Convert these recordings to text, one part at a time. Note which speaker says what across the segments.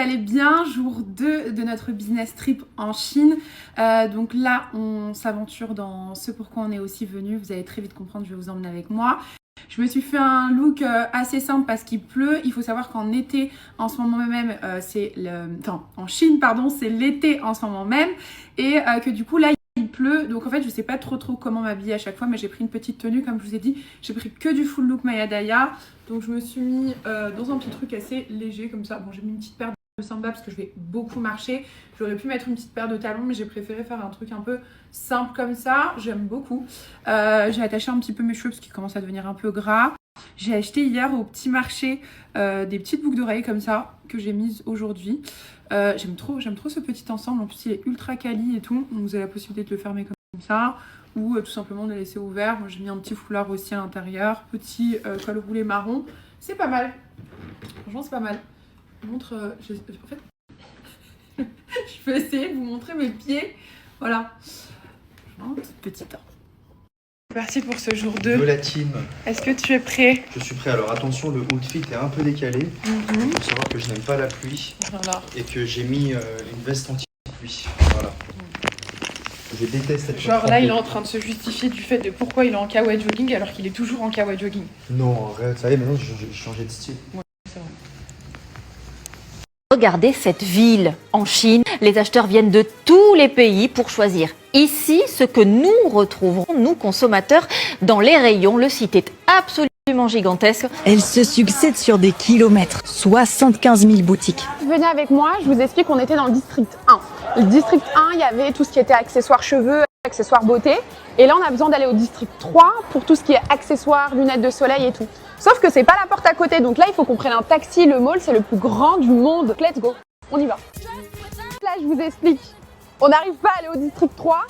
Speaker 1: allez bien. Jour 2 de notre business trip en Chine. Donc là, on s'aventure dans ce pourquoi on est aussi venu. Vous allez très vite comprendre, je vais vous emmener avec moi. Je me suis fait un look assez simple parce qu'il pleut. Il faut savoir qu'en été, en ce moment même, en Chine, pardon, c'est l'été en ce moment même. Et que du coup, là, il pleut. Donc en fait, je sais pas trop comment m'habiller à chaque fois, mais j'ai pris une petite tenue, comme je vous ai dit. J'ai pris que du full look Maya Daya. Donc je me suis mis dans un petit truc assez léger comme ça. Bon, j'ai mis une petite paire de samba parce que je vais beaucoup marcher. J'aurais pu mettre une petite paire de talons, mais j'ai préféré faire un truc un peu simple comme ça. J'aime beaucoup. J'ai attaché un petit peu mes cheveux parce qu'ils commencent à devenir un peu gras. J'ai acheté hier au petit marché des petites boucles d'oreilles comme ça que j'ai mises aujourd'hui. J'aime trop ce petit ensemble. En plus, il est ultra quali et tout. Donc, vous avez la possibilité de le fermer comme ça ou tout simplement de le laisser ouvert. Moi, j'ai mis un petit foulard aussi à l'intérieur. Petit col roulé marron. C'est pas mal. Franchement, c'est pas mal. Je vous montre. En fait, je peux essayer de vous montrer mes pieds. Voilà. Petit temps. C'est parti pour ce jour 2.
Speaker 2: De la team.
Speaker 1: Est-ce que tu es prêt?
Speaker 2: Je suis prêt. Alors attention, le outfit est un peu décalé. Il faut savoir que je n'aime pas la pluie.
Speaker 1: Voilà.
Speaker 2: Et que j'ai mis une veste anti-pluie. Voilà. Je déteste cette
Speaker 1: Genre là, il est en train de se justifier du fait de pourquoi il est en kawaii jogging alors qu'il est toujours en kawaii jogging.
Speaker 2: Non, arrête, ça y est, maintenant j'ai changé de style.
Speaker 1: Ouais, c'est vrai.
Speaker 3: Regardez cette ville en Chine. Les acheteurs viennent de tous les pays pour choisir ici ce que nous retrouverons, nous consommateurs, dans les rayons. Le site est absolument gigantesque.
Speaker 4: Elle se succède sur des kilomètres, 75 000 boutiques.
Speaker 5: Venez avec moi, je vous explique qu'on était dans le district 1. Le district 1, il y avait tout ce qui était accessoires cheveux, accessoires beauté. Et là, on a besoin d'aller au district 3 pour tout ce qui est accessoires, lunettes de soleil et tout. Sauf que c'est pas la porte à côté, donc là, il faut qu'on prenne un taxi. Le mall, c'est le plus grand du monde. Let's go, on y va. Là, je vous explique. On n'arrive pas à aller au district 3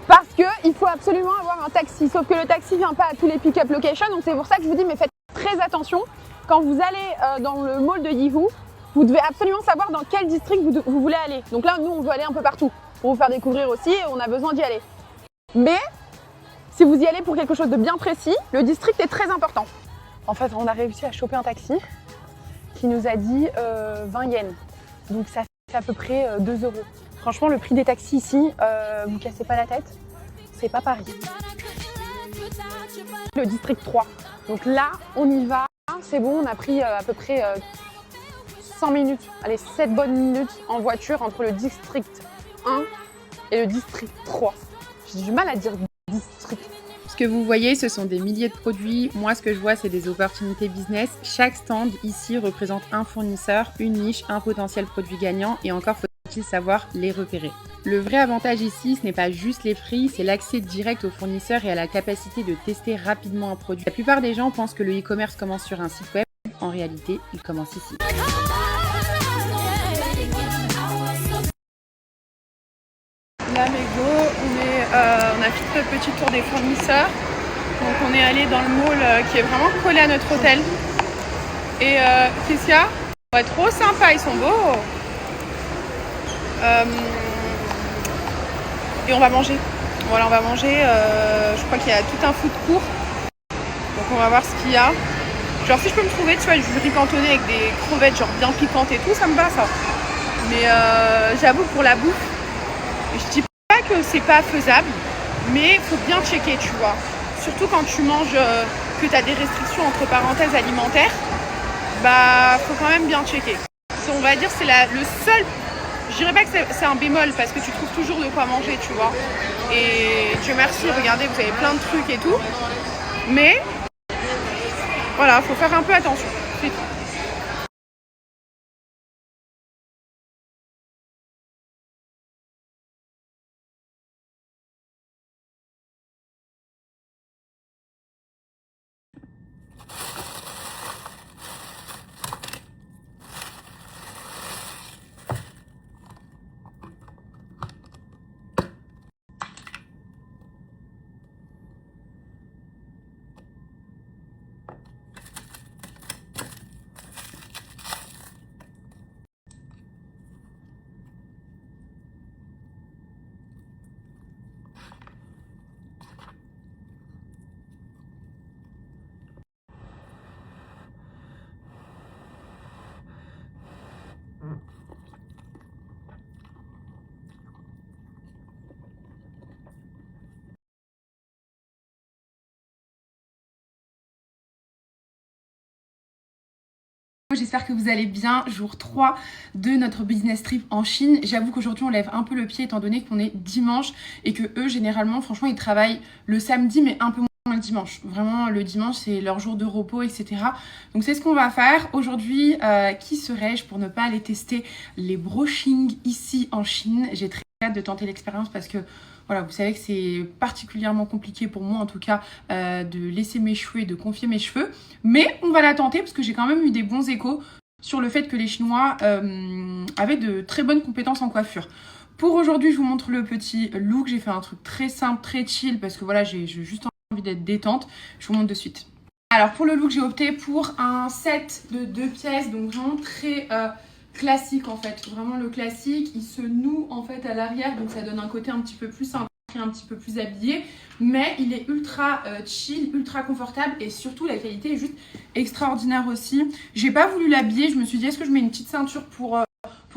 Speaker 5: parce qu'il faut absolument avoir un taxi. Sauf que le taxi vient pas à tous les pick-up locations, donc c'est pour ça que je vous dis, mais faites très attention. Quand vous allez dans le mall de Yiwu, vous devez absolument savoir dans quel district vous voulez aller. Donc là, nous, on veut aller un peu partout pour vous faire découvrir aussi et on a besoin d'y aller. Mais si vous y allez pour quelque chose de bien précis, le district est très important. En fait, on a réussi à choper un taxi qui nous a dit 20 yens. Donc ça fait à peu près 2 euros. Franchement, le prix des taxis ici, vous cassez pas la tête, c'est pas Paris. Le district 3. Donc là, on y va. C'est bon, on a pris à peu près 100 minutes, allez 7 bonnes minutes en voiture entre le district 1 et le district 3. J'ai du mal à dire district.
Speaker 1: Ce que vous voyez, ce sont des milliers de produits. Moi, ce que je vois, c'est des opportunités business. Chaque stand ici représente un fournisseur, une niche, un potentiel produit gagnant et encore faut-il savoir les repérer. Le vrai avantage ici, ce n'est pas juste les prix, c'est l'accès direct aux fournisseurs et à la capacité de tester rapidement un produit. La plupart des gens pensent que le e-commerce commence sur un site web. En réalité, il commence ici. Là, Mego, on a fait notre petit tour des fournisseurs. Donc on est allé dans le mall qui est vraiment collé à notre hôtel. Et qu'est-ce qu'il y a? Ouais, trop sympa, ils sont beaux. Et on va manger. Voilà, on va manger. Je crois qu'il y a tout un food court. Donc on va voir ce qu'il y a. Genre si je peux me trouver, tu vois, du riz cantonné avec des crevettes genre bien piquantes et tout, ça me va ça. Mais j'avoue pour la bouffe, je dis pas que c'est pas faisable, mais il faut bien checker, tu vois. Surtout quand tu manges, que tu as des restrictions entre parenthèses alimentaires, bah faut quand même bien checker. On va dire c'est le seul, je dirais pas que c'est un bémol parce que tu trouves toujours de quoi manger, tu vois. Et Dieu merci, regardez, vous avez plein de trucs et tout. Mais voilà, faut faire un peu attention, c'est tout. j'espère que vous allez bien. Jour 3 de notre business trip en Chine. J'avoue qu'aujourd'hui on lève un peu le pied étant donné qu'on est dimanche et que eux généralement franchement ils travaillent le samedi mais un peu moins le dimanche. Vraiment le dimanche c'est leur jour de repos, etc. Donc c'est ce qu'on va faire. Aujourd'hui, qui serais-je pour ne pas aller tester les brushing ici en Chine? J'ai très hâte de tenter l'expérience parce que voilà, vous savez que c'est particulièrement compliqué pour moi en tout cas de laisser mes cheveux et de confier mes cheveux. Mais on va la tenter parce que j'ai quand même eu des bons échos sur le fait que les Chinois avaient de très bonnes compétences en coiffure. Pour aujourd'hui, je vous montre le petit look. J'ai fait un truc très simple, très chill parce que voilà, j'ai juste envie d'être détente. Je vous montre de suite. Alors pour le look, j'ai opté pour un set de 2 pièces, donc vraiment très classique en fait, vraiment le classique. Il se noue en fait à l'arrière, donc ça donne un côté un petit peu plus simple, un petit peu plus habillé, mais il est ultra chill, ultra confortable et surtout la qualité est juste extraordinaire aussi. J'ai pas voulu l'habiller, je me suis dit est-ce que je mets une petite ceinture pour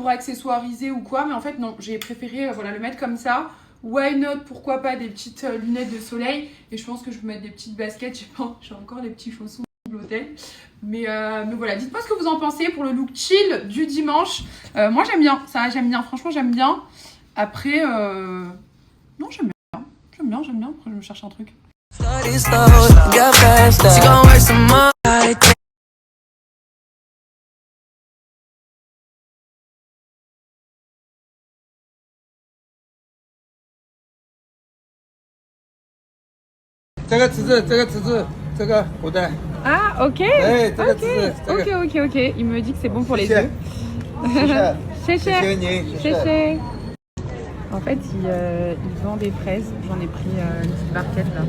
Speaker 1: accessoiriser ou quoi, mais en fait non, j'ai préféré voilà, le mettre comme ça. Why not, pourquoi pas des petites lunettes de soleil, et je pense que je vais mettre des petites baskets, j'ai encore des petits chaussons de l'hôtel, mais voilà, dites-moi ce que vous en pensez pour le look chill du dimanche. Moi j'aime bien, ça j'aime bien, franchement j'aime bien. Après, non j'aime bien, après je me cherche un truc. Ah ok, ok, il me dit que c'est bon pour les yeux. Chéché. En fait, il vend des fraises. J'en ai pris une petite barquette là.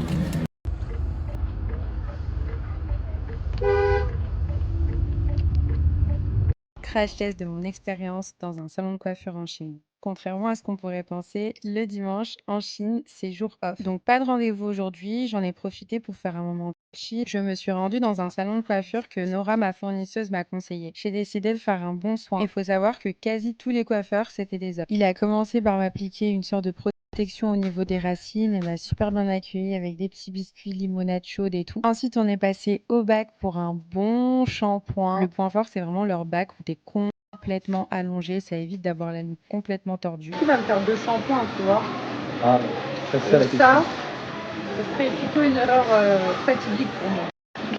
Speaker 1: Crash test de mon expérience dans un salon de coiffure en Chine. Contrairement à ce qu'on pourrait penser, le dimanche en Chine, c'est jour off. Donc pas de rendez-vous aujourd'hui, j'en ai profité pour faire un moment chill. Je me suis rendue dans un salon de coiffure que Nora, ma fournisseuse, m'a conseillé. J'ai décidé de faire un bon soin. Il faut savoir que quasi tous les coiffeurs, c'était des hommes. Il a commencé par m'appliquer une sorte de protection au niveau des racines. Elle m'a super bien accueillie avec des petits biscuits, limonade chaude et tout. Ensuite, on est passé au bac pour un bon shampoing. Le point fort, c'est vraiment leur bac où t'es complètement allongé, ça évite d'avoir la nuque complètement tordue. Qui va me faire 2 shampoings, tu vois?
Speaker 2: Ah, ça c'est la question.
Speaker 1: Ça serait plutôt une erreur fatidique pour moi.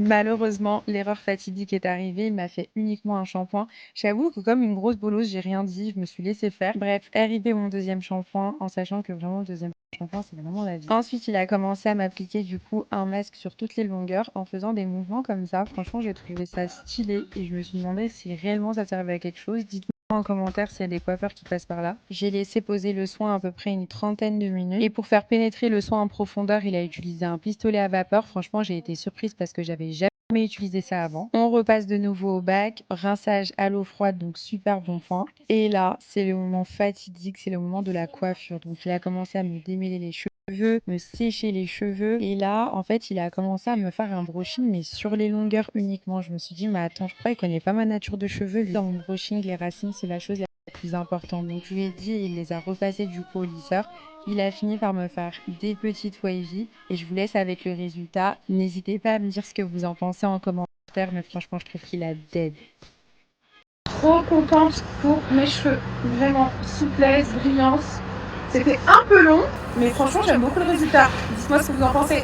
Speaker 1: Malheureusement, l'erreur fatidique est arrivée, il m'a fait uniquement un shampoing. J'avoue que comme une grosse bolosse, j'ai rien dit, je me suis laissée faire. Bref, arrivé mon deuxième shampoing, en sachant que vraiment le deuxième shampoing, c'est vraiment la vie. Ensuite, il a commencé à m'appliquer du coup un masque sur toutes les longueurs en faisant des mouvements comme ça. Franchement, j'ai trouvé ça stylé et je me suis demandé si réellement ça servait à quelque chose. Dites-moi en commentaire s'il y a des coiffeurs qui passent par là. J'ai laissé poser le soin à peu près une 30aine de minutes. Et pour faire pénétrer le soin en profondeur, il a utilisé un pistolet à vapeur. Franchement, j'ai été surprise parce que j'avais jamais utilisé ça avant. On repasse de nouveau au bac, rinçage à l'eau froide, donc super bon point. Et là, c'est le moment fatidique, c'est le moment de la coiffure. Donc il a commencé à me démêler les cheveux, me sécher les cheveux. Et là, en fait, il a commencé à me faire un brushing, mais sur les longueurs uniquement. Je me suis dit, mais attends, je crois qu'il connaît pas ma nature de cheveux. Lui, dans mon brushing, les racines, c'est la chose la plus importante. Donc je lui ai dit, il les a repassés du coup au lisseur. Il a fini par me faire des petites wavy et je vous laisse avec le résultat. N'hésitez pas à me dire ce que vous en pensez en commentaire, mais franchement, je trouve qu'il a dead. Trop contente pour mes cheveux. Vraiment, souplesse, brillance. C'était un peu long, mais franchement, j'aime beaucoup le résultat. Dites-moi ce que vous en pensez.